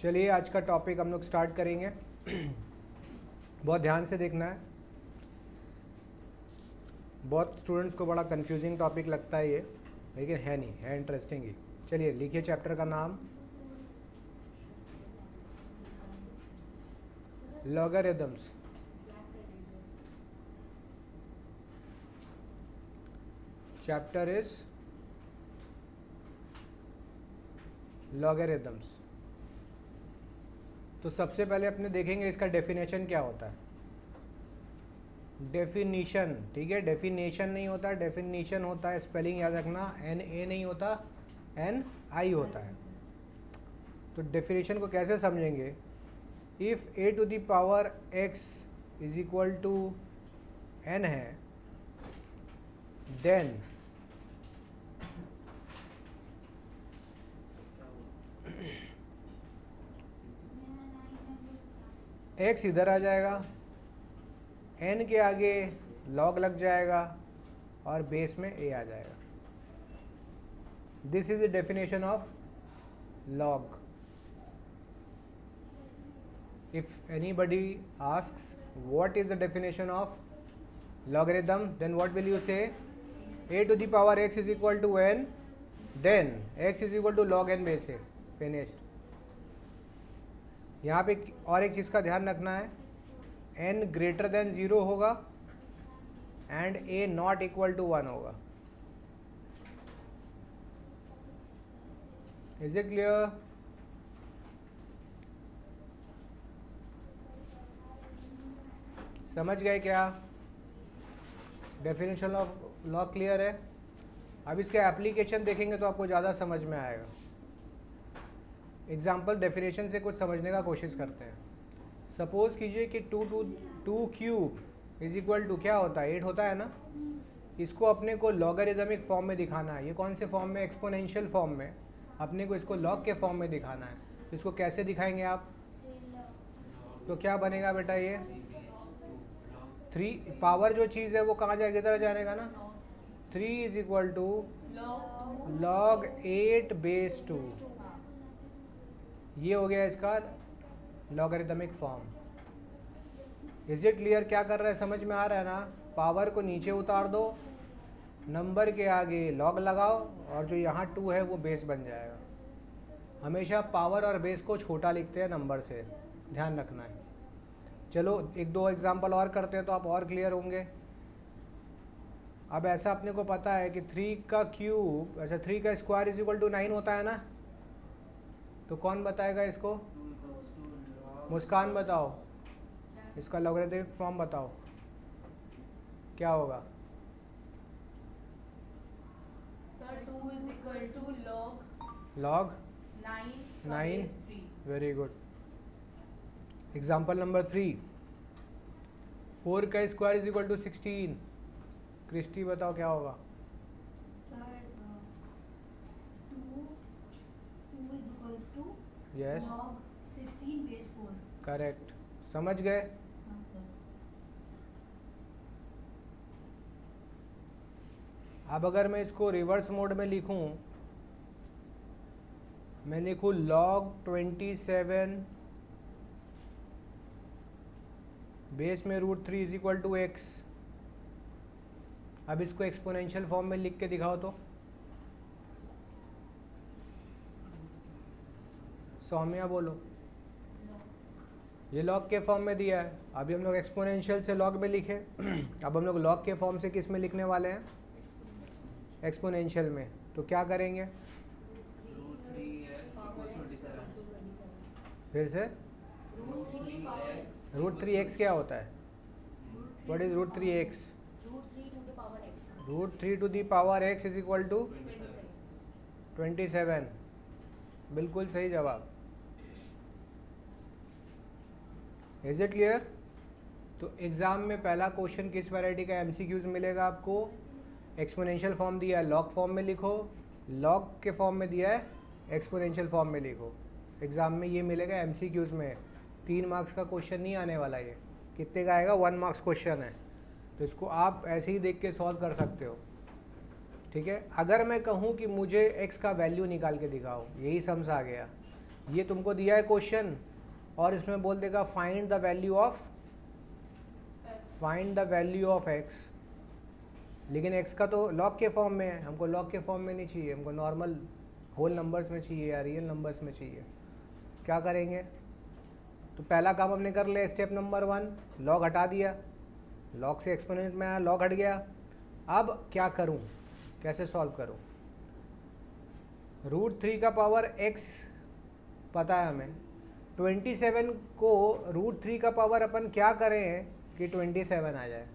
चलिए आज का टॉपिक हम लोग स्टार्ट करेंगे। बहुत ध्यान से देखना है। बहुत स्टूडेंट्स को बड़ा कंफ्यूजिंग टॉपिक लगता है ये, लेकिन है नहीं, है इंटरेस्टिंग ही। चलिए लिखिए चैप्टर का नाम, लॉगरिथम्स। Chapter is logarithms. तो सबसे पहले अपने देखेंगे इसका डेफिनेशन क्या होता है। डेफिनीशन, ठीक है, डेफिनेशन नहीं होता, डेफिनीशन होता है। स्पेलिंग याद रखना, NA नहीं होता, NI होता है। तो डेफिनेशन को कैसे समझेंगे? If a to the power x is equal to n है, देन x इधर आ जाएगा, n के आगे log लग जाएगा और बेस में a आ जाएगा। This is the definition of log. If anybody asks what is the definition of logarithm, then what will you say? A to the power x is equal to n, then x is equal to log n base a. Finished. यहाँ पे और एक चीज़ का ध्यान रखना है, n greater than 0 होगा and a not equal to 1 होगा। Is it clear? समझ गए क्या? डेफिनेशन ऑफ लॉग क्लियर है? अब इसके एप्लीकेशन देखेंगे तो आपको ज़्यादा समझ में आएगा। एग्जाम्पल डेफिनेशन से कुछ समझने का कोशिश करते हैं। सपोज कीजिए कि 2 क्यूब इज इक्वल टू क्या होता है? 8 होता है ना। इसको अपने को लॉगरिदमिक फॉर्म में दिखाना है। ये कौन से फॉर्म में? एक्सपोनेंशियल फॉर्म में। अपने को इसको लॉग के फॉर्म में दिखाना है। तो इसको कैसे दिखाएंगे आप? तो क्या बनेगा बेटा? ये 3 पावर जो चीज़ है वो कहाँ जाएगी? इधर जाएगा ना। 3 is equal to log 8 base 2। ये हो गया इसका logarithmic form. Is it clear? क्या कर रहा है? समझ में आ रहा है ना? पावर को नीचे उतार दो, नंबर के आगे लॉग लगाओ और जो यहाँ 2 है वो बेस बन जाएगा। हमेशा पावर और बेस को छोटा लिखते हैं नंबर से, ध्यान रखना है। चलो 1-2 एग्जाम्पल और करते हैं तो आप और क्लियर होंगे। अब ऐसा अपने को पता है कि 3 का क्यूब, अच्छा 3 का स्क्वायर इज इक्वल टू 9 होता है ना। तो कौन बताएगा इसको? मुस्कान बताओ, इसका लॉगरिथमिक फॉर्म बताओ क्या होगा? Sir 2 is equal to log 9 very good. Example number 3, 4 का square is equal to 16। Christy बताओ क्या होगा? Sir, 2 is equals to yes, log 16 base 4. Correct. समझ गए? हाँ sir. अब अगर मैं इसको रिवर्स मोड में लिखूं, मैं लिखूं log 27 बेस में √3 इज इक्वल टू x। अब इसको एक्सपोनेंशियल फॉर्म में लिख के दिखाओ तो। सौम्या बोलो। ये लॉग के फॉर्म में दिया है, अभी हम लोग एक्सपोनेंशियल से लॉग में लिखे। अब हम लोग लॉग के फॉर्म से किस में लिखने वाले हैं? एक्सपोनेंशियल में। तो क्या करेंगे? फिर से √3x क्या होता है? What is √3x? √3 to the power x is equal to 27। बिल्कुल सही जवाब। Is it clear? तो एग्ज़ाम में पहला क्वेश्चन किस वैरायटी का MCQs मिलेगा आपको? एक्सपोनेंशियल फॉर्म दिया है, लॉग फॉर्म में लिखो। लॉग के फॉर्म में दिया है, एक्सपोनेंशियल फॉर्म में लिखो। एग्ज़ाम में ये मिलेगा MCQs में। 3 मार्क्स का क्वेश्चन नहीं आने वाला। ये कितने का आएगा? 1 मार्क्स क्वेश्चन है। तो इसको आप ऐसे ही देख के सॉल्व कर सकते हो, ठीक है। अगर मैं कहूँ कि मुझे x का वैल्यू निकाल के दिखाओ, यही सम्स आ गया। ये तुमको दिया है क्वेश्चन और इसमें बोल देगा find the value of x, लेकिन x का तो लॉग के फॉर्म में है, हमको लॉग के फॉर्म में नहीं चाहिए, हमको नॉर्मल होल नंबर्स में चाहिए या रियल नंबर्स में चाहिए। क्या करेंगे? तो पहला काम हमने कर लिया, स्टेप नंबर 1, लॉग हटा दिया, लॉग से एक्सपोनेंट में आया, लॉग हट गया। अब क्या करूं, कैसे सॉल्व करूं? √3 का पावर x पता है हमें, 27 को √3 का पावर अपन क्या करें कि 27 आ जाए?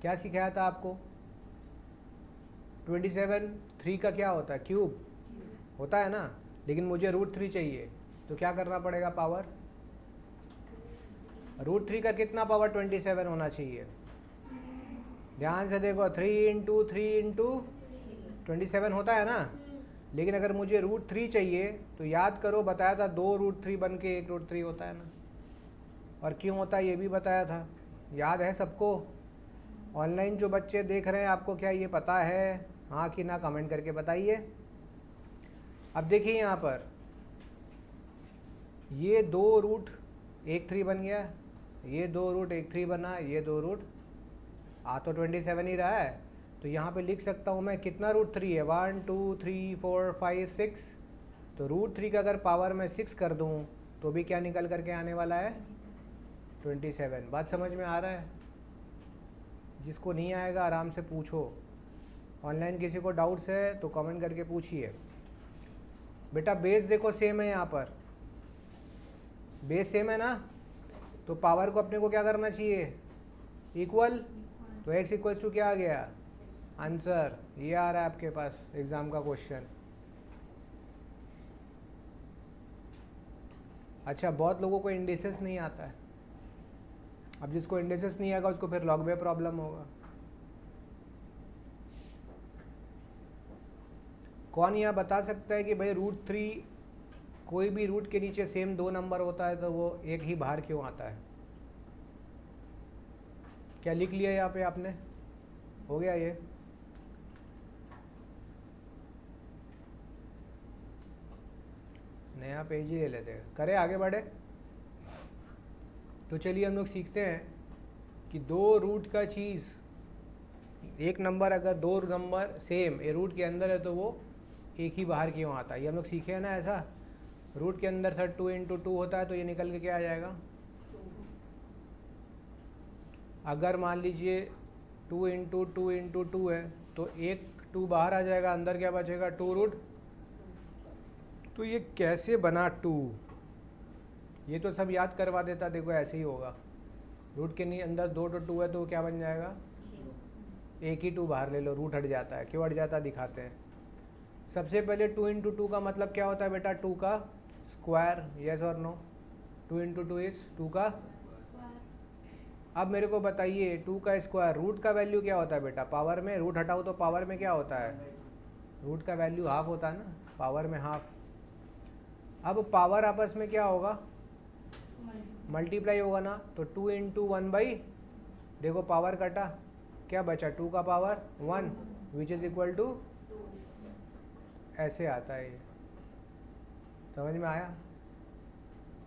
क्या सिखाया था आपको? 27 3 का क्या होता है? क्यूब होता है ना, लेकिन मुझे √3 चाहिए, तो क्या करना पड़ेगा? पावर √3 का कितना पावर 27 होना चाहिए? ध्यान से देखो, 3 × 3 × 27 होता है ना, लेकिन अगर मुझे √3 चाहिए तो याद करो, बताया था 2 √3 बन के 1 √3 होता है ना, और क्यों होता है ये भी बताया था, याद है सबको? ऑनलाइन जो बच्चे देख रहे हैं, आपको क्या ये पता है? हाँ कि ना, कमेंट करके बताइए। अब देखिए यहाँ पर ये 2 √13 बन गया, ये 2 √13 बना, ये 2 रूट आ तो 27 ही रहा है, तो यहाँ पे लिख सकता हूँ मैं कितना √3 है? 1 2 3 4 5 6, तो √3 का अगर पावर मैं 6 कर दूँ तो भी क्या निकल करके आने वाला है? 27। बात समझ में आ रहा है? जिसको नहीं आएगा आराम से पूछो, ऑनलाइन किसी को डाउट्स है तो कमेंट करके पूछिए। बेटा बेस देखो सेम है, यहाँ पर बेस सेम है ना, तो पावर को अपने को क्या करना चाहिए? इक्वल। तो x इक्वल्स टू क्या आ गया? आंसर ये आ रहा है आपके पास एग्जाम का क्वेश्चन। अच्छा, बहुत लोगों को इंडिसेस नहीं आता है, अब जिसको इंडिसेस नहीं आएगा उसको फिर लॉग में प्रॉब्लम होगा। कौन यह बता सकता है कि भाई √3 कोई भी रूट के नीचे सेम 2 नंबर होता है तो वो एक ही बाहर क्यों आता है? क्या लिख लिया यहाँ पे आपने? हो गया ये? नया पेज ही ले लेते हैं, करें आगे बढ़े। तो चलिए हम लोग सीखते हैं कि 2 रूट का चीज़, एक नंबर अगर 2 नंबर सेम ए रूट के अंदर है तो वो एक ही बाहर क्यों आता है? ये हम लोग सीखे हैं ना ऐसा। रूट के अंदर सर 2 × 2 होता है, तो ये निकल के क्या आ जाएगा? अगर मान लीजिए 2 × 2 × 2 है तो एक 2 बाहर आ जाएगा, अंदर क्या बचेगा? 2 √ तो ये कैसे बना 2? ये तो सब याद करवा देता, देखो ऐसे ही होगा। रूट के नहीं अंदर 2 तो 2 है तो क्या बन जाएगा? एक ही 2 बाहर ले लो, रूट हट जाता है। क्यों हट जाता है दिखाते हैं। सबसे पहले 2 × 2 का मतलब क्या होता है बेटा? 2 का स्क्वायर, यस और नो? 2 × 2 इज 2 का। अब मेरे को बताइए 2 का स्क्वायर, रूट का वैल्यू क्या होता है बेटा? पावर में रूट हटाओ तो पावर में क्या होता है? रूट का वैल्यू हाफ होता है ना, पावर में हाफ। अब पावर आपस में क्या होगा? मल्टीप्लाई होगा ना, तो 2 × 1 देखो पावर कटा, क्या बचा? 2 का power 1 which is equal to, ऐसे आता है ये। समझ में आया?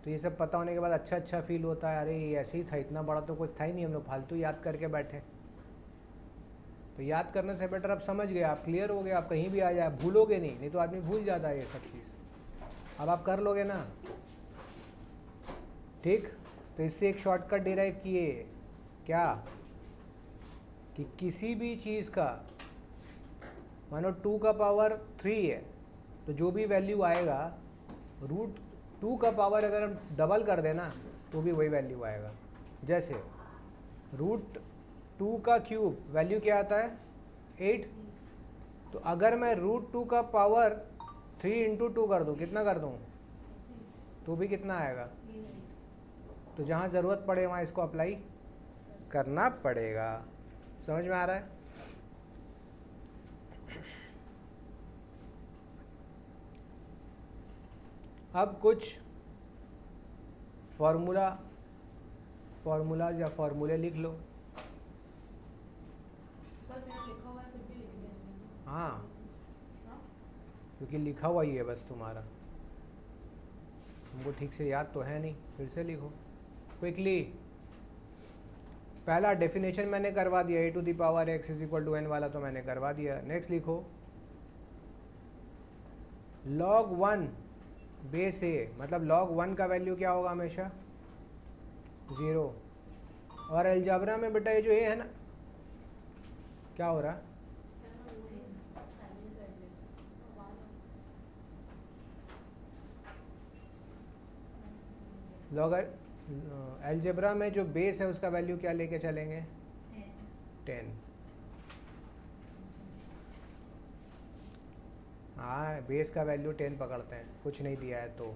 तो ये सब पता होने के बाद अच्छा फील होता है, अरे ये ऐसे ही था, इतना बड़ा तो कुछ था ही नहीं, हम लोग फालतू याद करके बैठे। तो याद करने से बेटर आप समझ गए, आप क्लियर हो गए, आप कहीं भी आ जाए भूलोगे नहीं तो आदमी भूल जाता है ये सब चीज़। अब आप कर लोगे ना, ठीक? तो इससे एक शॉर्टकट डिराइव किए, क्या कि किसी भी चीज़ का मानो 2 का पावर 3 है तो जो भी वैल्यू आएगा, √2 का पावर अगर हम डबल कर देना तो भी वही वैल्यू आएगा। जैसे √2 का क्यूब वैल्यू क्या आता है? 8। तो अगर मैं √2 का पावर 3 × 2 कर दूँ, कितना कर दूँ? तो भी कितना आएगा? तो जहाँ ज़रूरत पड़े वहाँ इसको अप्लाई करना पड़ेगा। समझ में आ रहा है? अब कुछ फॉर्मूला या फॉर्मूले लिख लो। सर मेरा लिखा हुआ है, फिर भी लिख दिया। हाँ, क्योंकि लिखा हुआ ही है बस तुम्हारा। हमको ठीक से याद तो है नहीं, फिर से लिखो क्विकली। पहला डेफिनेशन मैंने करवा दिया, a to the power x is equal to n वाला तो मैंने करवा दिया। नेक्स्ट लिखो log 1 बेस a, मतलब log 1 का वैल्यू क्या होगा हमेशा 0। और अलजेब्रा में बेटा ये जो a है ना, क्या हो रहा है, लॉग अलजेब्रा में जो बेस है उसका वैल्यू क्या लेके चलेंगे 10। हाँ, बेस का वैल्यू 10 पकड़ते हैं, कुछ नहीं दिया है तो।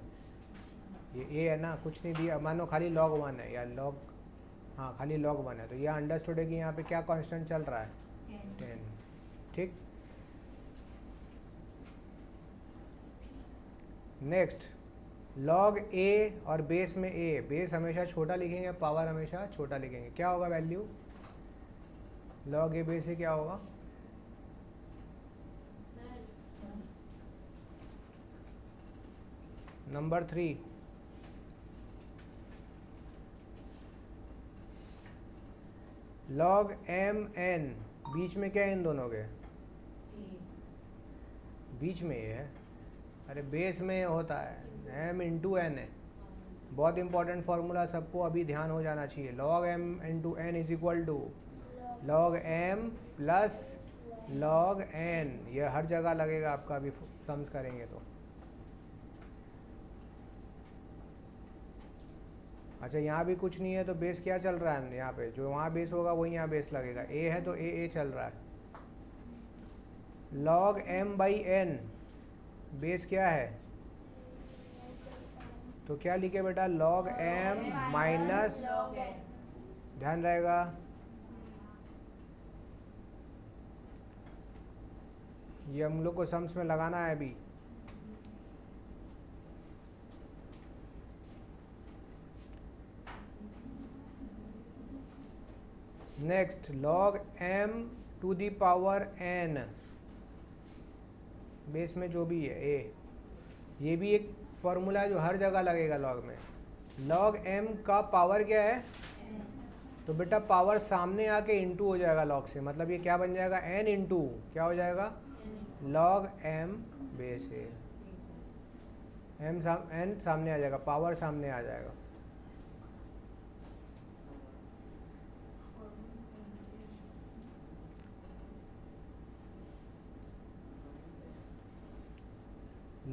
ये ए है ना, कुछ नहीं दिया, मानो खाली log 1 है या log, हाँ खाली log 1 है, तो ये अंडरस्टूड है कि यहाँ पे क्या कांस्टेंट चल रहा है 10। ठीक। नेक्स्ट log a और बेस में a, बेस हमेशा छोटा लिखेंगे, पावर हमेशा छोटा लिखेंगे। क्या होगा वैल्यू log a बेस से क्या होगा, नंबर 3 log m n, बीच में क्या है इन दोनों के, बीच में ये है, अरे बेस में होता है m इंटू एन है, बहुत इंपॉर्टेंट फॉर्मूला, सबको अभी ध्यान हो जाना चाहिए। log m into n is equal to log m plus log n, ये हर जगह लगेगा आपका, अभी सम्स करेंगे तो। अच्छा यहाँ भी कुछ नहीं है तो बेस क्या चल रहा है यहाँ पे, जो वहाँ बेस होगा वही यहाँ बेस लगेगा, a है तो a चल रहा है। log m by n, base क्या है, तो क्या लिखे बेटा log m माइनस, ध्यान रहेगा, ये हम लोग को सम्स में लगाना है अभी। Next log m to the power n, base में जो भी है a, ये भी एक फॉर्मूला है जो हर जगह लगेगा log में। log m का पावर क्या है, तो बेटा पावर सामने आके इंटू हो जाएगा log से, मतलब ये क्या बन जाएगा n इंटू क्या हो जाएगा log m base a, n सामने आ जाएगा, पावर सामने आ जाएगा।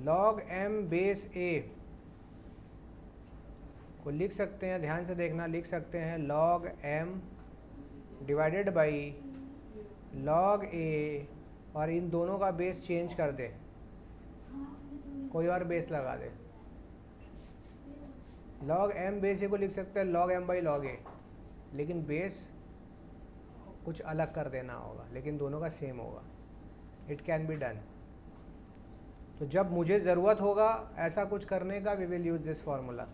log m बेस a को लिख सकते हैं, ध्यान से देखना, लिख सकते हैं log m divided by log a, और इन दोनों का बेस चेंज कर दे, कोई और बेस लगा दे। log m बेस a को लिख सकते हैं log m by log a, लेकिन बेस कुछ अलग कर देना होगा, लेकिन दोनों का सेम होगा। It can be done. तो जब मुझे ज़रूरत होगा ऐसा कुछ करने का, we will use this formula.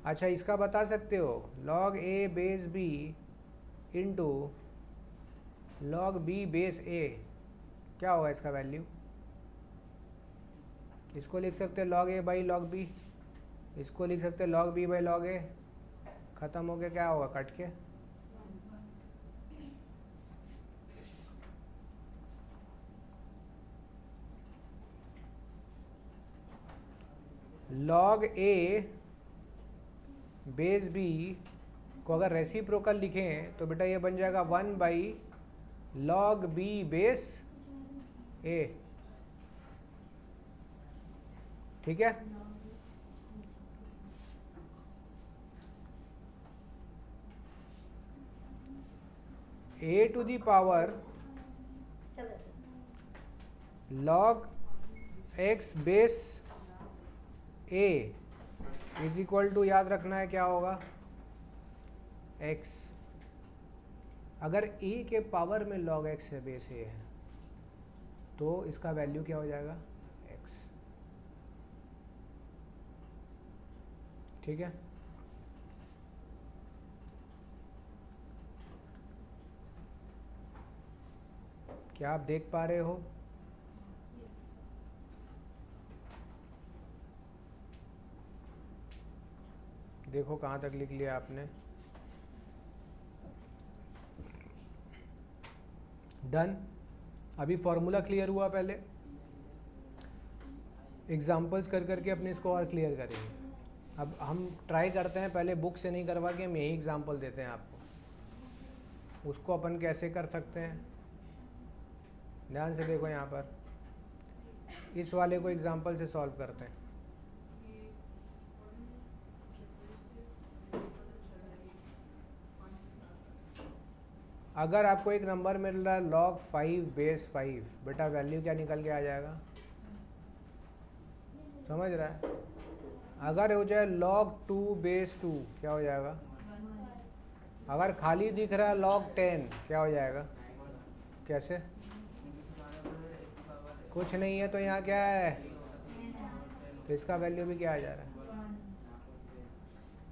अच्छा इसका बता सकते हो log a base b into log b base a, क्या होगा इसका वैल्यू, इसको लिख सकते हैं log a by log b, इसको लिख सकते हैं log b by log a, ख़त्म हो गया, क्या होगा कट के log a बेस b को अगर रेसिप्रोकल लिखें तो बेटा ये बन जाएगा 1 by log b base a, ठीक है। a to the power log x base a is equal to, याद रखना है क्या होगा x, अगर a के पावर में log x है बेस a है तो इसका वैल्यू क्या हो जाएगा x, ठीक है। क्या आप देख पा रहे हो, देखो कहाँ तक लिख लिया आपने। डन। अभी फॉर्मूला क्लियर हुआ, पहले एग्जाम्पल्स कर करके अपने इसको और क्लियर करेंगे। अब हम ट्राई करते हैं, पहले बुक से नहीं करवा के हम यही एग्जाम्पल देते हैं आपको, उसको अपन कैसे कर सकते हैं। ध्यान से देखो यहाँ पर, इस वाले को एग्जाम्पल से सॉल्व करते हैं। अगर आपको एक नंबर मिल रहा है log 5 बेस 5, बेटा वैल्यू क्या निकल के आ जाएगा, समझ रहा है। अगर हो जाए log 2 बेस 2, क्या हो जाएगा। अगर खाली दिख रहा है log 10, क्या हो जाएगा, कैसे, कुछ नहीं है तो यहाँ क्या है, तो इसका वैल्यू भी क्या आ जा रहा है।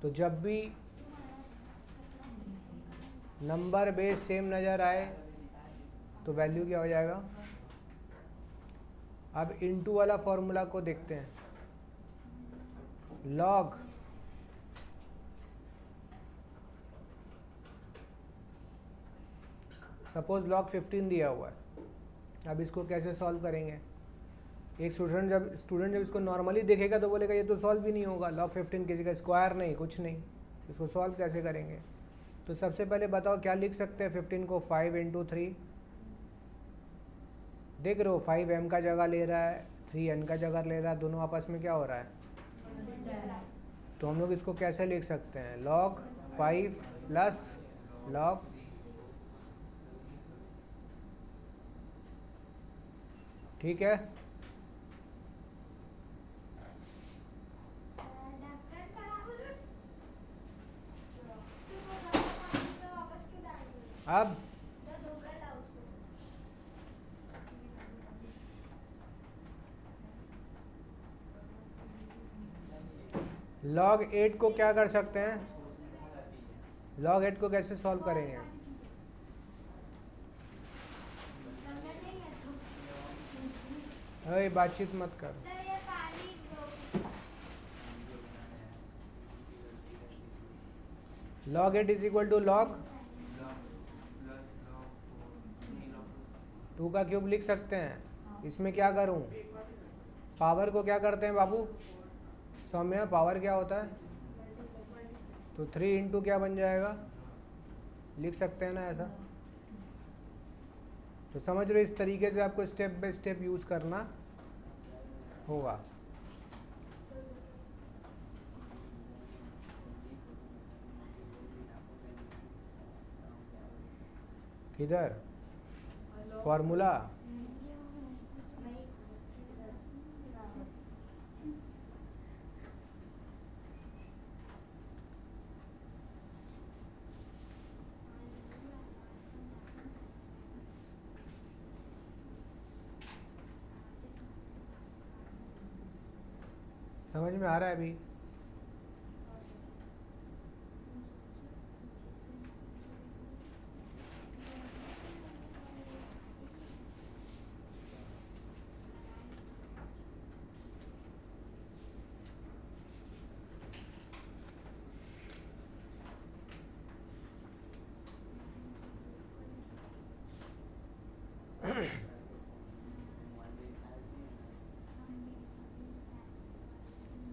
तो जब भी नंबर बेस सेम नज़र आए तो वैल्यू क्या हो जाएगा। अब इनटू वाला फॉर्मूला को देखते हैं। लॉग सपोज log 15 दिया हुआ है, अब इसको कैसे सॉल्व करेंगे। एक स्टूडेंट जब इसको नॉर्मली देखेगा तो बोलेगा ये तो सॉल्व भी नहीं होगा, log 15 किसी का स्क्वायर नहीं, कुछ नहीं, इसको सॉल्व कैसे करेंगे। तो सबसे पहले बताओ क्या लिख सकते हैं 15 को, 5 × 3। देख रहे हो 5 m का जगह ले रहा है, 3 n का जगह ले रहा है, दोनों आपस में क्या हो रहा है। तो हम लोग इसको कैसे लिख सकते हैं, log 5 प्लस log, ठीक है। अब log 8 को क्या कर सकते हैं, log 8 को कैसे सॉल्व करेंगे। अरे बातचीत मत कर। log 8 is equal to log 2 का क्यूब लिख सकते हैं। इसमें क्या करूं, पावर को क्या करते हैं बाबू, सौम्या पावर क्या होता है, तो 3 × क्या बन जाएगा, लिख सकते हैं ना ऐसा। तो समझ रहे हो, इस तरीके से आपको स्टेप बाय स्टेप यूज़ करना होगा। किधर फॉर्मूला, समझ में आ रहा है अभी।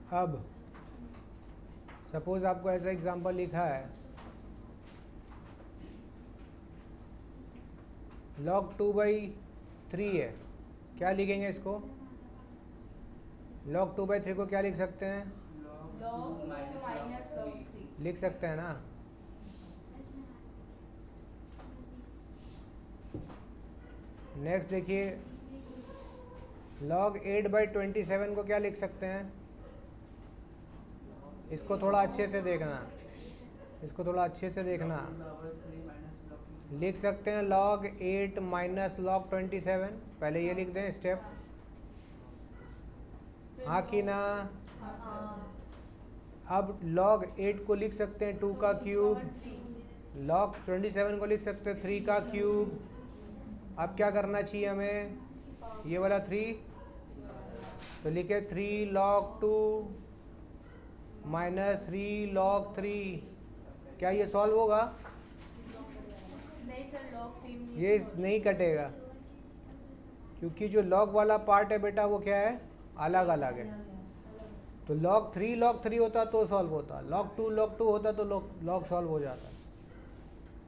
अब सपोज आपको ऐसा एग्जांपल लिखा है, log 2/3 है, क्या लिखेंगे इसको, log 2/3 को क्या लिख सकते हैं, log 2 minus log 3 लिख सकते हैं ना। नेक्स्ट देखिए log 8/27 को क्या लिख सकते हैं, इसको थोड़ा अच्छे से देखना, इसको थोड़ा अच्छे से देखना। लिख सकते हैं log 8 minus log 27, पहले ये लिख दें स्टेप, हाँ कि ना। अब log 8 को लिख सकते हैं 2 का क्यूब, log 27 को लिख सकते हैं 3 का क्यूब। अब क्या करना चाहिए हमें, ये वाला 3, तो लिखे 3 log 2 -3 log 3। क्या ये सॉल्व होगा? नहीं सर, लॉग सेम नहीं ये होगा। नहीं कटेगा, क्योंकि जो लॉग वाला पार्ट है बेटा वो क्या है, अलग अलग है। तो log 3 होता तो सॉल्व होता, log 2 होता तो लॉग सॉल्व हो जाता।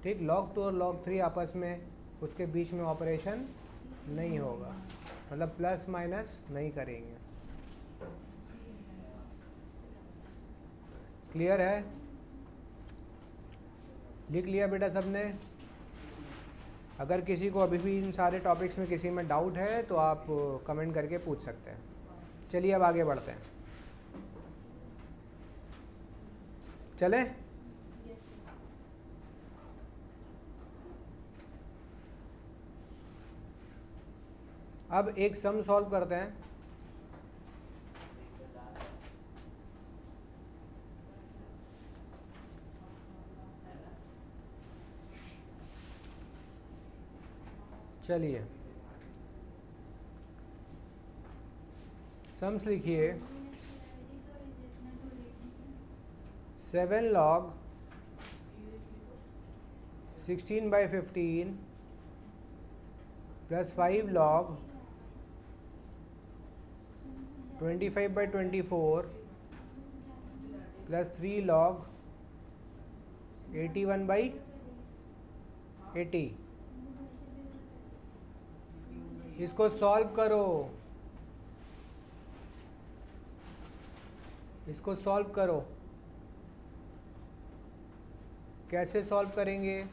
ठीक, log 2 और log 3 आपस में उसके बीच में ऑपरेशन नहीं होगा, मतलब प्लस माइनस नहीं करेंगे। क्लियर है? लिख लिया बेटा सबने? अगर किसी को अभी भी इन सारे टॉपिक्स में किसी में डाउट है तो आप कमेंट करके पूछ सकते हैं। चलिए अब आगे बढ़ते हैं। चलें? अब एक सम सॉल्व करते हैं। चलिए सम्स लिखिए। 7 log 16/15 plus 5 log 25/24 plus 3 log 81/80। इसको सॉल्व करो, इसको सॉल्व करो। कैसे सॉल्व करेंगे?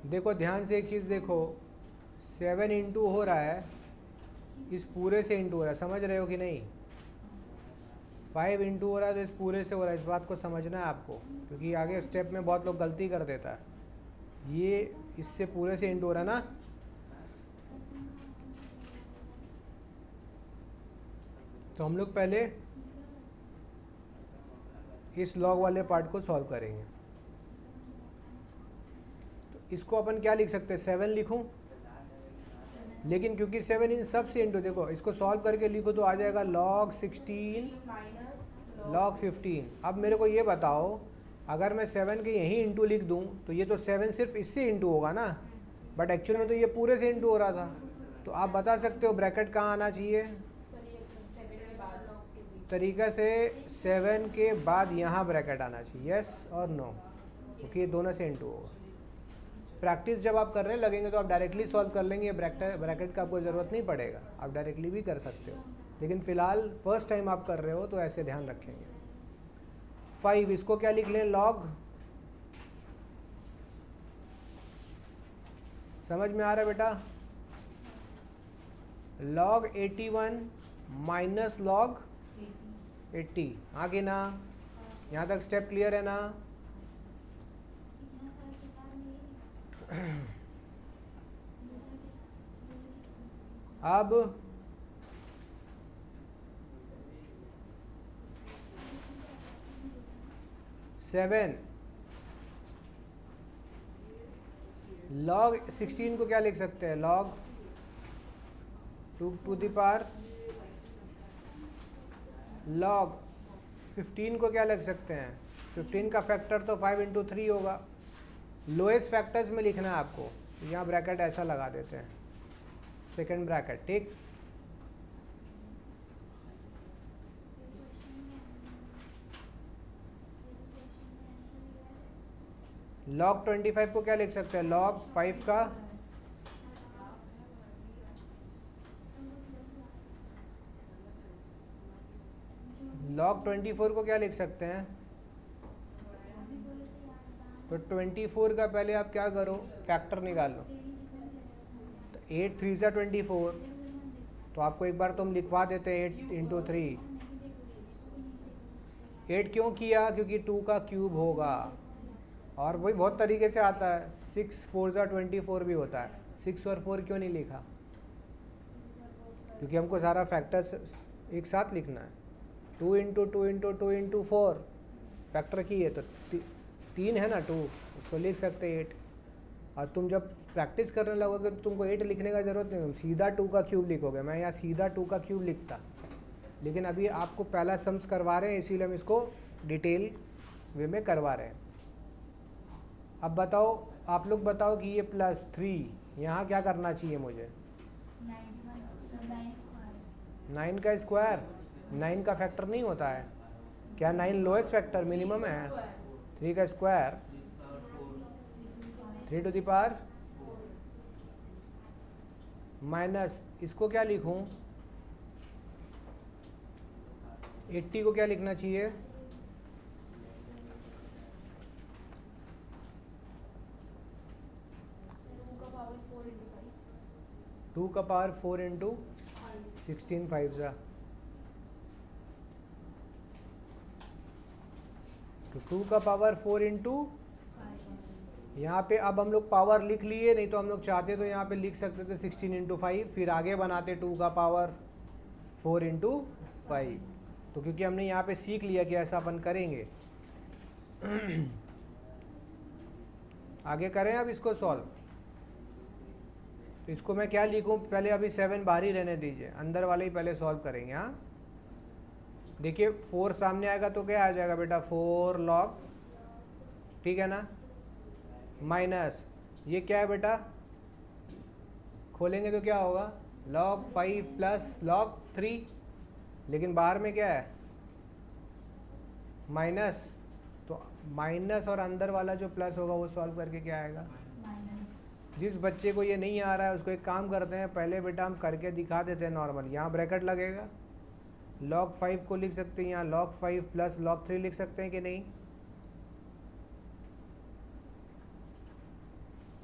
देखो ध्यान से एक चीज़ देखो, 7 इंटू हो रहा है, इस पूरे से इंटू हो रहा है, समझ रहे हो कि नहीं? 5 इंटू हो रहा है तो इस पूरे से हो रहा है, इस बात को समझना है आपको, क्योंकि आगे स्टेप में बहुत लोग गलती कर देता है। ये इससे पूरे से इंटू हो रहा है ना, तो हम लोग पहले इस लॉग वाले पार्ट को सॉल्व करेंगे। तो इसको अपन क्या लिख सकते हैं, 7 लिखूं, लेकिन क्योंकि 7 इन सब से इंटू, देखो इसको सॉल्व करके लिखो तो आ जाएगा log 16 माइनस log 15। अब मेरे को ये बताओ, अगर मैं 7 के यहीं इंटू लिख दूं तो ये तो 7 सिर्फ इससे इंटू होगा ना, बट एक्चुअल में तो ये पूरे से इंटू हो रहा था। तो आप बता सकते हो ब्रैकेट कहाँ आना चाहिए? सर ये 7 के बाद लॉग के बीच। तरीका से 7 के बाद यहाँ ब्रैकेट आना चाहिए, यस और नो, क्योंकि ये दोनों से इंटू होगा। प्रैक्टिस जब आप करने लगेंगे तो आप डायरेक्टली सॉल्व कर लेंगे, ये ब्रैकेट का आपको ज़रूरत नहीं पड़ेगा, आप डायरेक्टली भी कर सकते हो, लेकिन फ़िलहाल फर्स्ट टाइम आप कर रहे हो तो ऐसे ध्यान रखेंगे। 5, इसको क्या लिख लें, लॉग, समझ में आ रहा है बेटा? log 81 माइनस log 80, आगे ना? यहाँ तक स्टेप क्लियर है ना? अब सेवन log 16 को क्या लिख सकते हैं, log 2 to the power। log 15 को क्या लिख सकते हैं, 15 का फैक्टर तो 5 इंटू 3 होगा। लोएस्ट फैक्टर्स में लिखना है आपको, यहाँ ब्रैकेट ऐसा लगा देते हैं, सेकंड ब्रैकेट, ठीक। log 25 को क्या लिख सकते हैं, log 5 का log 24 को क्या लिख सकते हैं, तो 24 का पहले आप क्या करो, फैक्टर निकाल लो। तो 8 3 सा 24, तो आपको एक बार तुम लिखवा देते 8 इंटू 3। 8 क्यों किया, क्योंकि 2 का क्यूब होगा, और वही बहुत तरीके से आता है, 6 4 सा 24 भी होता है। 6 और 4 क्यों नहीं लिखा, क्योंकि हमको सारा फैक्टर्स एक साथ लिखना है। 2 इंटू 2 इंटू 2 इंटू 4 फैक्टर की है, तो 3 है ना 2, उसको लिख सकते 8। और तुम जब प्रैक्टिस करने लगोगे तो तुमको 8 लिखने का ज़रूरत नहीं, तुम सीधा 2 का क्यूब लिखोगे। मैं यहाँ सीधा 2 का क्यूब लिखता, लेकिन अभी आपको पहला सम्स करवा रहे हैं, इसीलिए हम इसको डिटेल वे में करवा रहे हैं। अब बताओ, आप लोग बताओ कि ये +3 यहाँ क्या करना चाहिए मुझे? 9 का स्क्वायर। 9 का फैक्टर नहीं होता है क्या? 9 लोएस्ट फैक्टर मिनिमम है। 3 का square 3 to the power minus, इसको क्या लिखूं? 80 को क्या लिखना चाहिए? 2 का पावर 4 इंटू 16 5 जा, तो 2 का पावर 4 इंटू, यहाँ पे अब हम लोग पावर लिख लिए, नहीं तो हम लोग चाहते तो यहाँ पे लिख सकते थे 16 इंटू 5, फिर आगे बनाते 2 का पावर 4 इंटू 5। तो क्योंकि हमने यहाँ पे सीख लिया कि ऐसा अपन करेंगे। आगे करें अब इसको सॉल्व। तो इसको मैं क्या लिखूं? पहले अभी 7 बाहर ही रहने दीजिए, अंदर वाले ही पहले सॉल्व करेंगे। हाँ देखिए 4 सामने आएगा तो क्या आ जाएगा बेटा? 4 लॉग, ठीक है ना, माइनस ये क्या है बेटा? खोलेंगे तो क्या होगा? log 5 प्लस log 3, लेकिन बाहर में क्या है? माइनस, तो माइनस और अंदर वाला जो प्लस होगा वो सॉल्व करके क्या आएगा? जिस बच्चे को ये नहीं आ रहा है उसको एक काम करते हैं, पहले बेटा हम करके दिखा देते हैं नॉर्मल। यहाँ ब्रैकेट लगेगा, log 5 को लिख सकते हैं यहाँ log 5 प्लस log 3 लिख सकते हैं कि नहीं?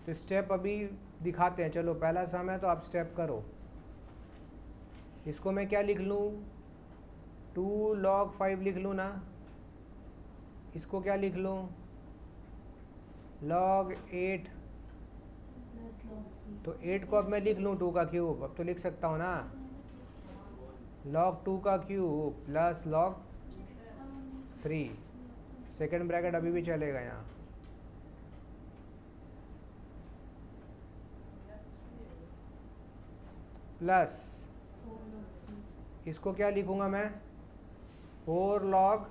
तो स्टेप अभी दिखाते हैं। चलो पहला सम है तो आप स्टेप करो। इसको मैं क्या लिख लूँ? 2 log 5 लिख लूँ ना। इसको क्या लिख लूँ? log 8, तो 8 को अब मैं लिख लूँ 2 का क्यूब, अब तो लिख सकता हूँ ना। log 2 का cube plus log 3, second bracket अभी भी चलेगा यहाँ, प्लस इसको क्या लिखूंगा मैं? 4 log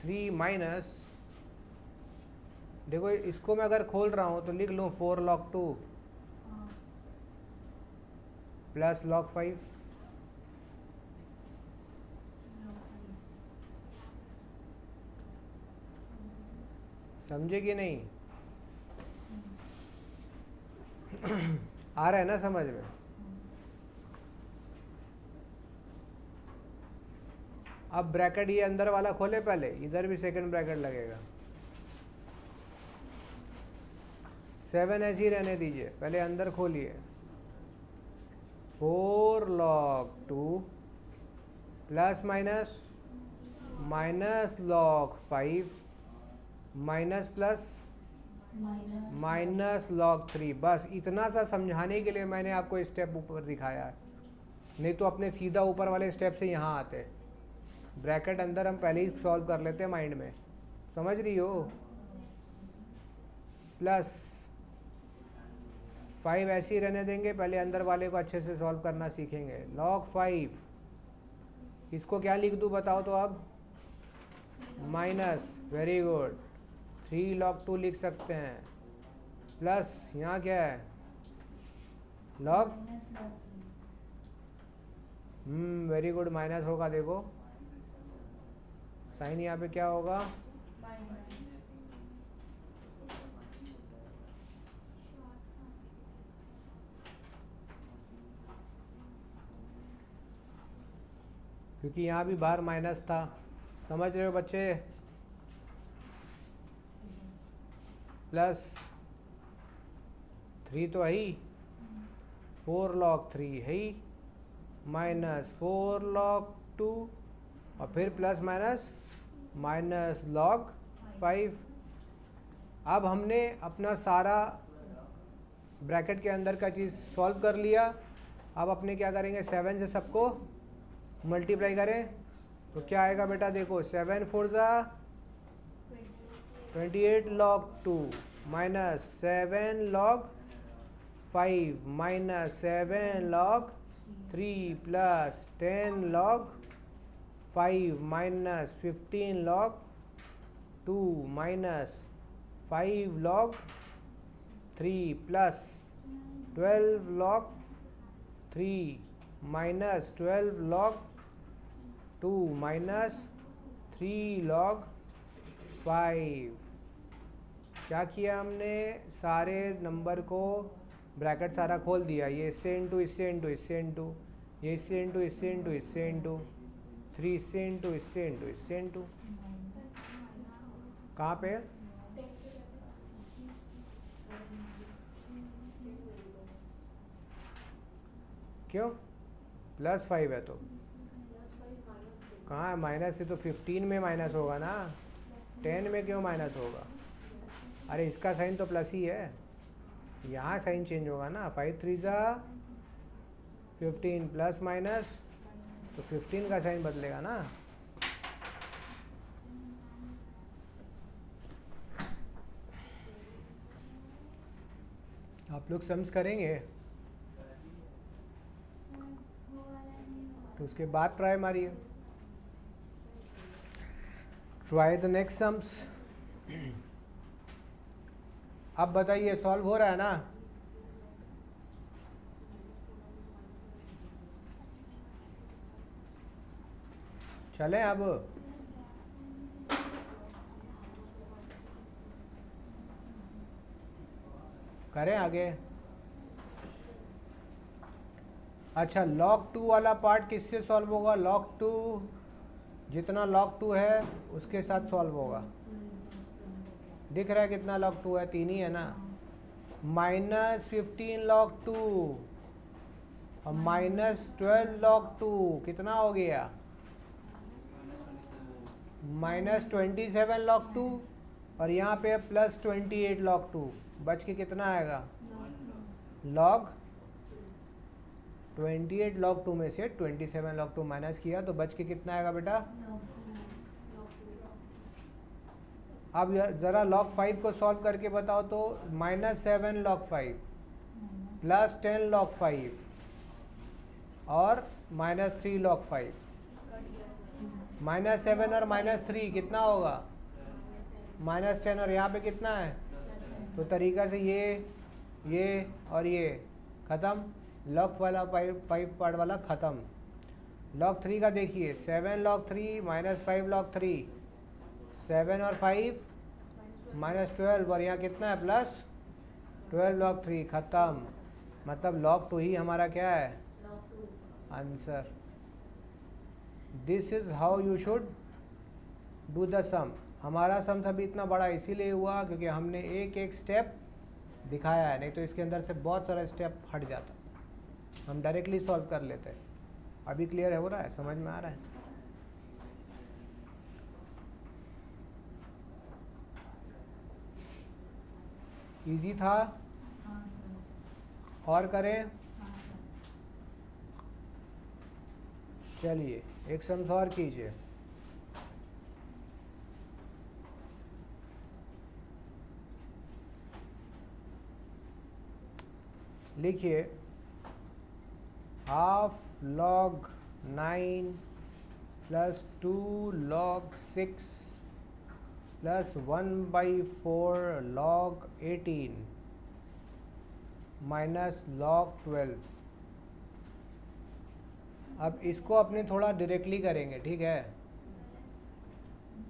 3 माइनस, देखो इसको मैं अगर खोल रहा हूँ तो लिख लूँ 4 log 2 प्लस log 5, समझे कि नहीं? आ रहा है ना समझ में? अब ब्रैकेट ये अंदर वाला खोले पहले, इधर भी सेकंड ब्रैकेट लगेगा। 7 ऐसे ही रहने दीजिए, पहले अंदर खोलिए। 4 log 2 plus minus minus log 5 minus plus minus log 3। बस इतना सा समझाने के लिए मैंने आपको स्टेप ऊपर दिखाया है, नहीं तो अपने सीधा ऊपर वाले स्टेप से यहाँ आते। ब्रैकेट अंदर हम पहले ही सॉल्व कर लेते हैं माइंड में, समझ रही हो? प्लस 5 ऐसे ही रहने देंगे, पहले अंदर वाले को अच्छे से सॉल्व करना सीखेंगे। log 5, इसको क्या लिख दूँ बताओ तो अब? माइनस, वेरी गुड, 3 log 2 लिख सकते हैं, प्लस यहाँ क्या है? log, वेरी गुड, माइनस होगा। देखो साइन यहाँ पे क्या होगा? क्योंकि यहाँ भी बाहर माइनस था, समझ रहे हो बच्चे? प्लस 3 तो है ही, 4 log 3 है ही, माइनस 4 log 2 और फिर प्लस माइनस माइनस log 5। अब हमने अपना सारा ब्रैकेट के अंदर का चीज़ सॉल्व कर लिया। अब अपने क्या करेंगे? 7 से सबको मल्टीप्लाई करें तो क्या आएगा बेटा? देखो 7 4 जा 28 log 2 minus 7 log 5 minus 7 log 3 plus 10 log 5 minus 15 log 2 minus 5 log 3 plus 12 log 3 minus 12 log 2 minus 3 log 5। क्या किया हमने, सारे नंबर को ब्रैकेट सारा खोल दिया, ये इससे इंटू इससे इंटू इससे इंटू, ये इससे इंटू इससे इंटू इससे इंटू, 3 इससे इंटू इससे इंटू इससे इंटू, कहाँ पे क्यों +5 है तो कहाँ है माइनस थी, तो 15 में माइनस होगा ना, 10 में क्यों माइनस होगा। अरे इसका साइन तो प्लस ही है, यहाँ साइन चेंज होगा ना, 5 3 ज़ा 15 प्लस माइनस, तो 15 का साइन बदलेगा ना। आप लोग सम्स करेंगे तो उसके बाद ट्राई मारिए। Try the next sums. अब बताइए सॉल्व हो रहा है ना। चलें अब, करें आगे। अच्छा log 2 वाला पार्ट किससे सॉल्व होगा, log 2 जितना log 2 है उसके साथ सॉल्व होगा। दिख रहा है कितना log 2 है, 3 ही है ना। -15 log 2 और -12 log 2 कितना हो गया, -27 log 2 और यहाँ पे +28 log 2, बच के कितना आएगा log 28 log 2 में से 27 log 2 माइनस किया तो बच के कितना आएगा बेटा। अब ज़रा log 5 को सॉल्व करके बताओ तो, -7 log 5 प्लस 10 log 5 और -3 log 5, -7 और -3 कितना होगा, -10 और यहाँ पे कितना है, तो तरीका से ये और ये ख़त्म, log वाला 5 पार्ट वाला ख़त्म। log 3 का देखिए, 7 log 3 -5 log 3, 7 और 5 -12 और यहाँ कितना है +12 log 3, ख़त्म। मतलब log 2 ही हमारा क्या है answer. This is how you should do the sum. हमारा सम अभी इतना बड़ा इसीलिए हुआ क्योंकि हमने एक एक स्टेप दिखाया है, नहीं तो इसके अंदर से बहुत सारा स्टेप हट जाता, हम डायरेक्टली सॉल्व कर लेते हैं। अभी क्लियर हो रहा है, समझ में आ रहा है। इजी था, और करें। चलिए एक सम्स और कीजिए। लिखिए half log 9 plus 2 log 6 plus 1/4 log 18 minus log 12। अब इसको अपने थोड़ा डायरेक्टली करेंगे, ठीक है।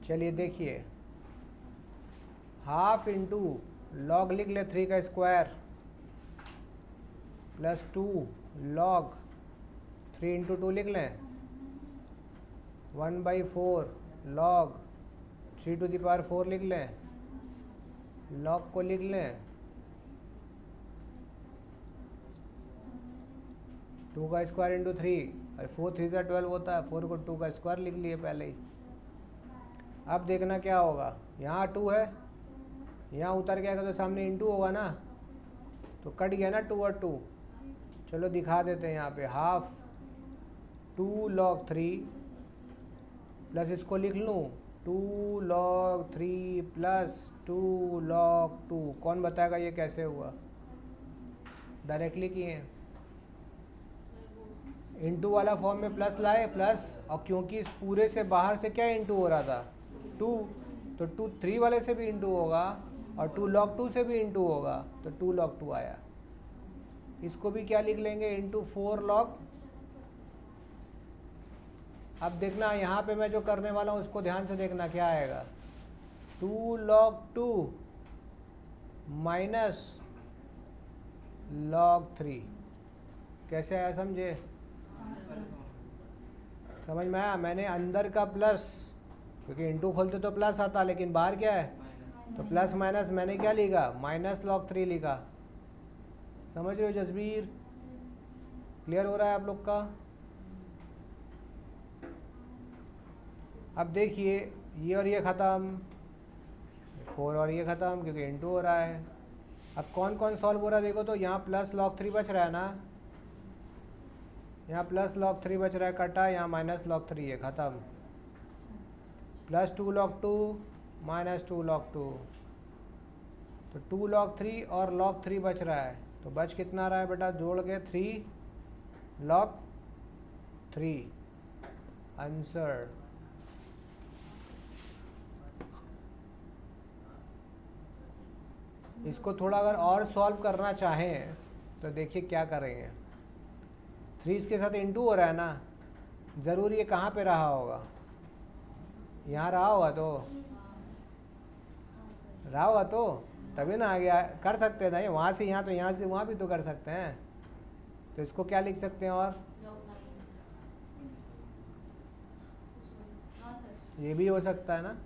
चलिए देखिए, हाफ इंटू लॉग लिख ले 3 का स्क्वायर प्लस 2 log 3 इंटू 2 लिख लें, 1/4 log 3 टू द पावर 4 लिख लें, log को लिख लें 2 का स्क्वायर इंटू 3, और 4 3 से 12 होता है, 4 को 2 का स्क्वायर लिख लिए पहले ही। अब देखना क्या होगा, यहाँ 2 है, यहाँ उतर गया तो सामने इंटू होगा ना, तो कट गया ना 2 और 2। चलो दिखा देते हैं यहाँ पे, हाफ 2 log 3 प्लस इसको लिख लूँ 2 log 3 प्लस 2 log 2। कौन बताएगा ये कैसे हुआ? डायरेक्टली किए इंटू वाला फॉर्म में प्लस लाए प्लस, और क्योंकि इस पूरे से बाहर से क्या इंटू हो रहा था 2, तो 2 3 वाले से भी इंटू होगा और 2 log 2 से भी इंटू होगा, तो 2 log 2 आया। इसको भी क्या लिख लेंगे इंटू 4 log। अब देखना यहाँ पे मैं जो करने वाला हूँ उसको ध्यान से देखना क्या आएगा। 2 log 2 माइनस log 3। कैसे आया समझे? समझ में आया? मैंने अंदर का प्लस, क्योंकि इंटू खोलते तो प्लस आता, लेकिन बाहर क्या है तो प्लस माइनस, मैंने क्या लिखा माइनस log 3 लिखा। समझ रहे हो जसबीर? क्लियर हो रहा है आप लोग का? अब देखिए ये और ये ख़त्म, 4 और ये ख़त्म क्योंकि इंटू हो रहा है। अब कौन कौन सॉल्व हो रहा है देखो तो, यहाँ प्लस log 3 बच रहा है ना, यहाँ प्लस log 3 बच रहा है कटा, यहाँ माइनस log 3 है ख़त्म। प्लस 2 log 2 माइनस 2 log 2, तो 2 log 3 और log 3 बच रहा है, तो बच कितना रहा है बेटा जोड़ के 3 log 3 आंसर। इसको थोड़ा अगर और सॉल्व करना चाहें तो देखिए क्या करेंगे। 3 इसके साथ इंटू हो रहा है ना, ज़रूर ये कहाँ पे रहा होगा, यहाँ रहा होगा तो तभी ना आ गया। कर सकते हैं ना ये, वहाँ से यहाँ तो यहाँ से वहाँ भी तो कर सकते हैं। तो इसको क्या लिख सकते हैं और ये भी हो सकता है ना।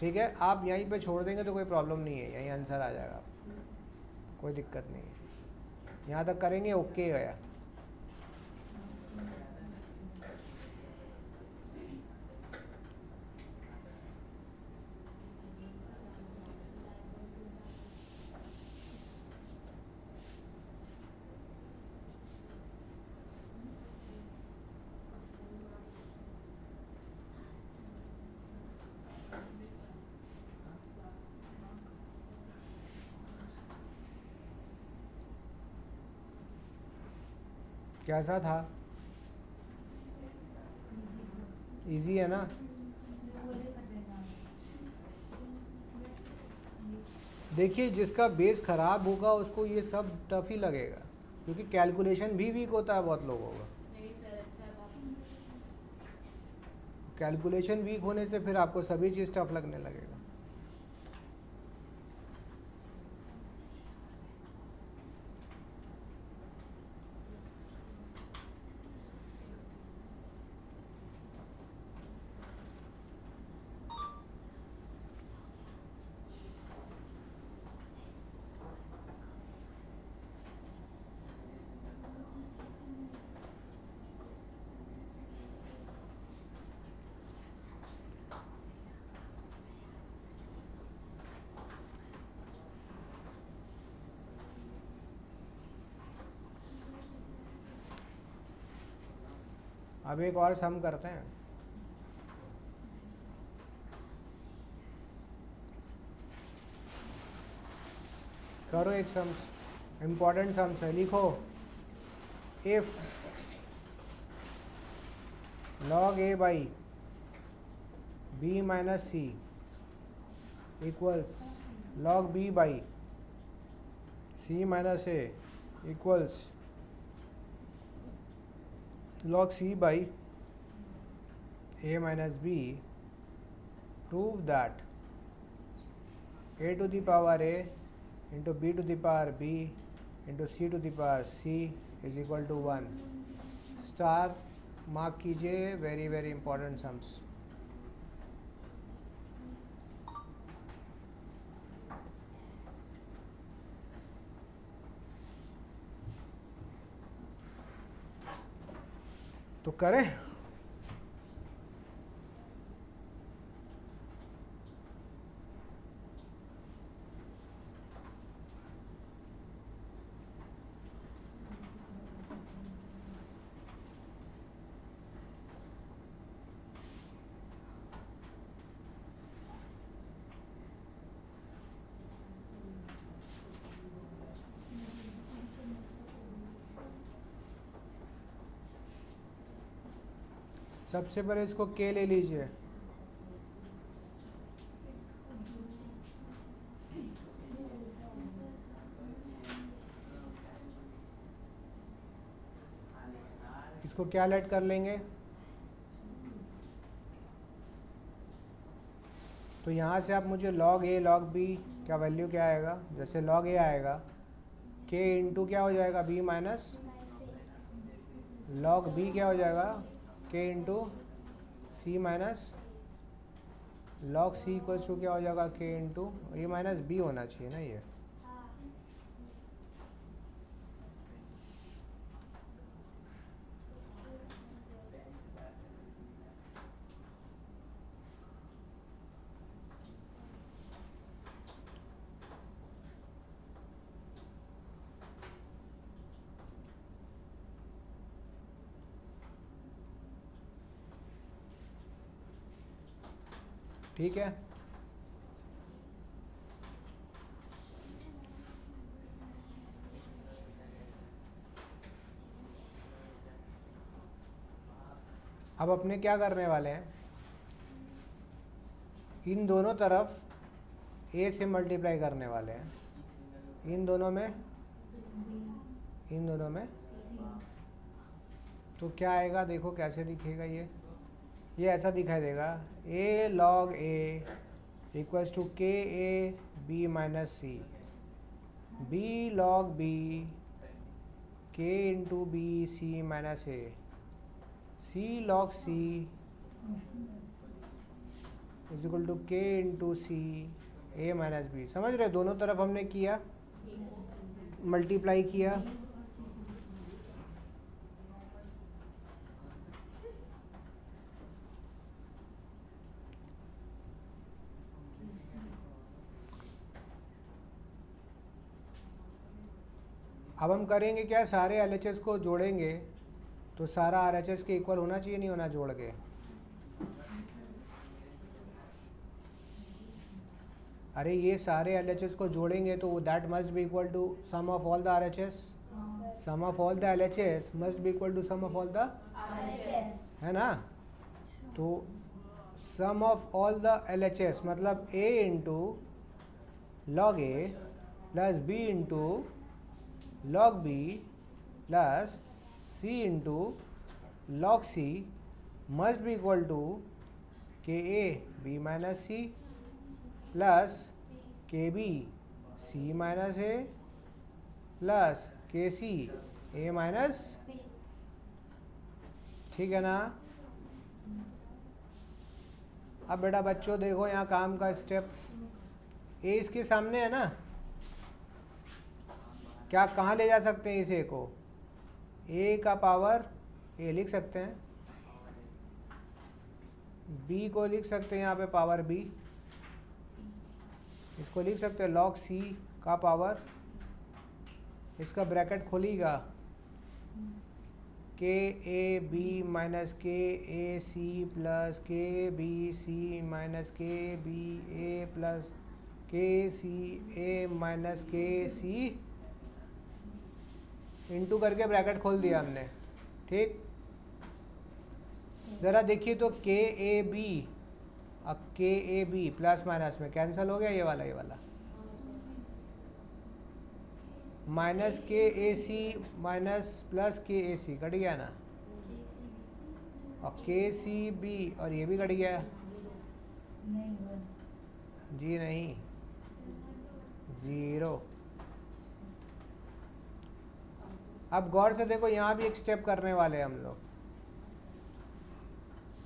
ठीक है, आप यहीं पे छोड़ देंगे तो कोई प्रॉब्लम नहीं है, यहीं आंसर आ जाएगा, कोई दिक्कत नहीं है। यहाँ तक करेंगे ओके गया। कैसा था? इजी है ना? देखिए जिसका बेस ख़राब होगा उसको ये सब टफ ही लगेगा, क्योंकि कैलकुलेशन भी वीक होता है बहुत लोगों का। नहीं सर, अच्छा था। कैलकुलेशन वीक होने से फिर आपको सभी चीज़ टफ लगने लगेगा। अब एक और सम करते हैं। करो एक सम्स, इम्पॉर्टेंट सम्स है, लिखो। If log a by b minus c equals log b by c minus a equals log c by a minus b, prove that a to the power a into b to the power b into c to the power c is equal to 1। Star mark कीजिए, very very important sums. तो करें। सबसे पहले इसको के ले लीजिए। इसको क्या लेट कर लेंगे? तो यहाँ से आप मुझे log a log b क्या वैल्यू क्या आएगा? जैसे log a आएगा k इंटू क्या हो जाएगा b माइनस log b क्या हो जाएगा k into c minus log c equals to क्या हो जाएगा k into a minus b होना चाहिए ना ये। ठीक है, अब अपने क्या करने वाले हैं, इन दोनों तरफ a से मल्टीप्लाई करने वाले हैं, इन दोनों में तो क्या आएगा देखो कैसे दिखेगा ये ऐसा दिखाई देगा a log a equals to k a b minus c, b log b k into b c minus a, c log c is equal to k into c a minus b। समझ रहे, दोनों तरफ हमने किया multiply किया। अब हम करेंगे क्या, सारे LHS को जोड़ेंगे तो सारा RHS के इक्वल होना चाहिए नहीं होना जोड़ के? अरे ये सारे LHS को जोड़ेंगे तो that must be equal to sum of all the RHS, sum of all the LHS must be equal to sum of all the RHS है ना। तो sum of all the LHS मतलब a into log a plus b into log b plus c into log c must be equal to k a b minus c plus k b c minus a plus k c A minus, ठीक है ना। अब बेटा बच्चों देखो यहाँ काम का स्टेप, ए इसके सामने है ना, क्या कहाँ ले जा सकते हैं इस ए को, ए का पावर ए लिख सकते हैं, बी को लिख सकते हैं यहाँ पे पावर बी, इसको लिख सकते हैं log c का पावर, इसका ब्रैकेट खोलिएगा के ए बी माइनस के ए C plus k b c minus के बी ए प्लस के सी ए माइनस के सी इंटू करके ब्रैकेट खोल दिया हमने, ठीक। ज़रा देखिए तो के ए बी, अब के ए बी प्लस माइनस में कैंसिल हो गया, ये वाला माइनस के ए सी माइनस प्लस के ए सी कट गया ना, और के सी बी और ये भी कट गया, जी नहीं, ज़ीरो। अब गौर से देखो यहाँ भी एक स्टेप करने वाले हैं हम लोग,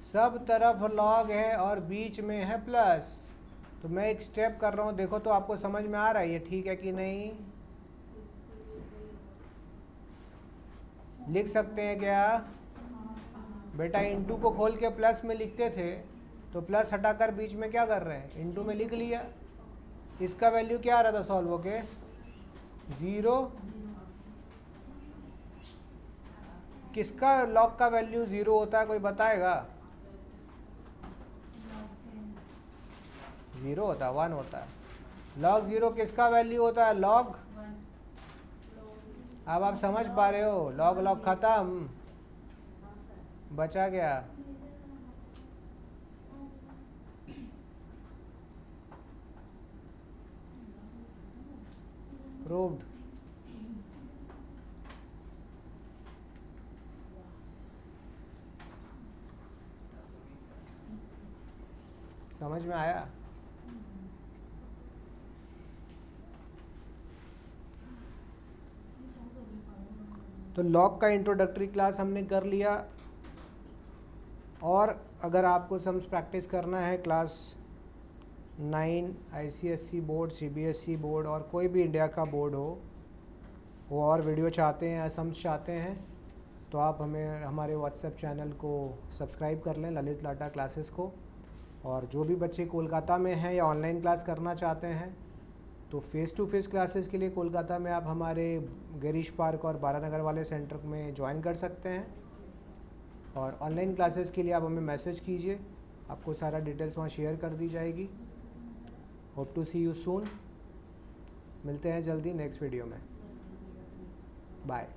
सब तरफ लॉग है और बीच में है प्लस, तो मैं एक स्टेप कर रहा हूँ, देखो तो आपको समझ में आ रहा है ये ठीक है कि नहीं। लिख सकते हैं क्या बेटा, इंटू को खोल के प्लस में लिखते थे तो प्लस हटाकर बीच में क्या कर रहे हैं, इंटू में लिख लिया। इसका वैल्यू क्या आ रहा था सॉल्व होके, ज़ीरो। किसका लॉग का वैल्यू ज़ीरो होता है, कोई बताएगा? ज़ीरो होता है, 1 होता है। लॉग ज़ीरो किसका वैल्यू होता है, लॉग। अब आप समझ पा रहे हो, लॉग लॉग खत्म, बचा गया प्रूव्ड। समझ में आया? तो लॉग का इंट्रोडक्टरी क्लास हमने कर लिया, और अगर आपको सम्स प्रैक्टिस करना है class 9 ICSE board, CBSE board और कोई भी इंडिया का बोर्ड हो, वो और वीडियो चाहते हैं या सम्स चाहते हैं, तो आप हमें हमारे व्हाट्सएप चैनल को सब्सक्राइब कर लें, ललित लाटा क्लासेस को। और जो भी बच्चे कोलकाता में हैं या ऑनलाइन क्लास करना चाहते हैं, तो फ़ेस टू फेस क्लासेस के लिए कोलकाता में आप हमारे गिरीश पार्क और बारानगर वाले सेंटर में ज्वाइन कर सकते हैं। और ऑनलाइन क्लासेस के लिए आप हमें मैसेज कीजिए, आपको सारा डिटेल्स वहाँ शेयर कर दी जाएगी। Hope to see you soon. मिलते हैं जल्दी नेक्स्ट वीडियो में। बाय।